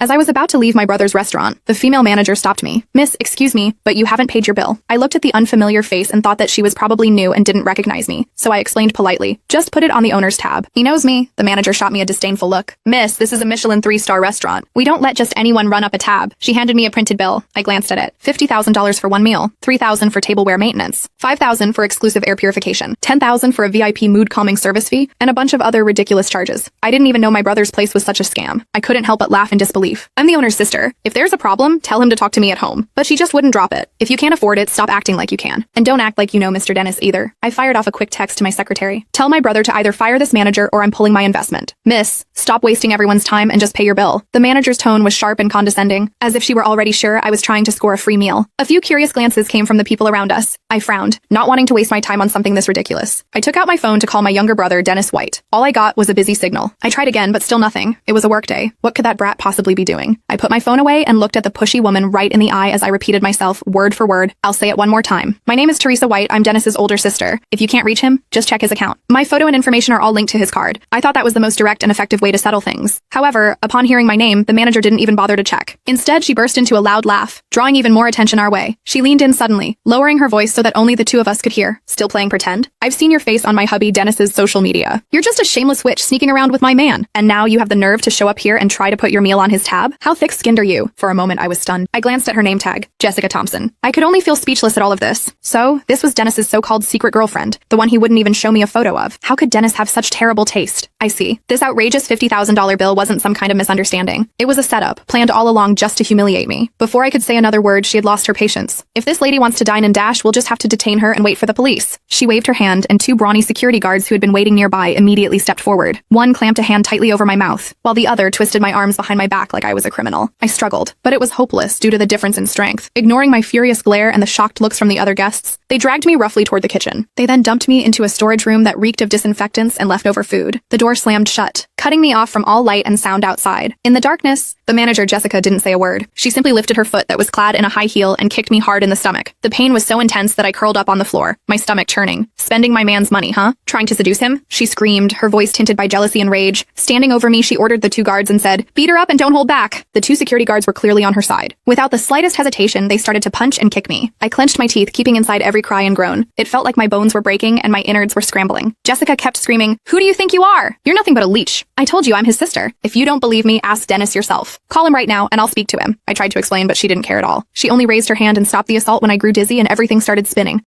As I was about to leave my brother's restaurant, the female manager stopped me. "Miss, excuse me, but you haven't paid your bill." I looked at the unfamiliar face and thought that she was probably new and didn't recognize me, so I explained politely, "Just put it on the owner's tab." "He knows me." The manager shot me a disdainful look. "Miss, this is a Michelin 3-star restaurant. We don't let just anyone run up a tab." She handed me a printed bill. I glanced at it. $50,000 for one meal, $3,000 for tableware maintenance, $5,000 for exclusive air purification, $10,000 for a VIP mood calming service fee, and a bunch of other ridiculous charges. I didn't even know my brother's place was such a scam. I couldn't help but laugh in disbelief. I'm the owner's sister. If there's a problem, tell him to talk to me at home. But she just wouldn't drop it. If you can't afford it, stop acting like you can. And don't act like you know Mr. Dennis either. I fired off a quick text to my secretary. "Tell my brother to either fire this manager or I'm pulling my investment." "Miss, stop wasting everyone's time and just pay your bill." The manager's tone was sharp and condescending, as if she were already sure I was trying to score a free meal. A few curious glances came from the people around us. I frowned, not wanting to waste my time on something this ridiculous. I took out my phone to call my younger brother, Dennis White. All I got was a busy signal. I tried again, but still nothing. It was a workday. What could that brat possibly be doing? I put my phone away and looked at the pushy woman right in the eye as I repeated myself, word for word. I'll say it one more time. "My name is Teresa White. I'm Dennis's older sister. If you can't reach him, just check his account. My photo and information are all linked to his card." I thought that was the most direct and effective way to settle things. However, upon hearing my name, the manager didn't even bother to check. Instead, she burst into a loud laugh, drawing even more attention our way. She leaned in suddenly, lowering her voice so that only the two of us could hear. "Still playing pretend? I've seen your face on my hubby Dennis's social media. You're just a shameless witch sneaking around with my man. And now you have the nerve to show up here and try to put your meal on his tab? How thick-skinned are you?" For a moment, I was stunned. I glanced at her name tag, Jessica Thompson. I could only feel speechless at all of this. So, this was Dennis's so-called secret girlfriend, the one he wouldn't even show me a photo of. How could Dennis have such terrible taste? I see. This outrageous $50,000 bill wasn't some kind of misunderstanding. It was a setup, planned all along just to humiliate me. Before I could say another word, she had lost her patience. "If this lady wants to dine and dash, we'll just have to detain her and wait for the police." She waved her hand, and two brawny security guards who had been waiting nearby immediately stepped forward. One clamped a hand tightly over my mouth, while the other twisted my arms behind my back like I was a criminal. I struggled, but it was hopeless due to the difference in strength. Ignoring my furious glare and the shocked looks from the other guests, they dragged me roughly toward the kitchen. They then dumped me into a storage room that reeked of disinfectants and leftover food. The door slammed shut, cutting me off from all light and sound outside. In the darkness, the manager, Jessica, didn't say a word. She simply lifted her foot that was clad in a high heel and kicked me hard in the stomach. The pain was so intense that I curled up on the floor, my stomach churning. "Spending my man's money, huh? Trying to seduce him?" She screamed, her voice tinted by jealousy and rage. Standing over me, she ordered the two guards and said, "Beat her up and don't hold back." The two security guards were clearly on her side. Without the slightest hesitation, they started to punch and kick me. I clenched my teeth, keeping inside every cry and groan. It felt like my bones were breaking and my innards were scrambling. Jessica kept screaming, "Who do you think you are? You're nothing but a leech. I told you I'm his sister. If you don't believe me, ask Dennis yourself. Call him right now and I'll speak to him." I tried to explain, but she didn't care at all. She only raised her hand and stopped the assault when I grew dizzy and everything started spinning.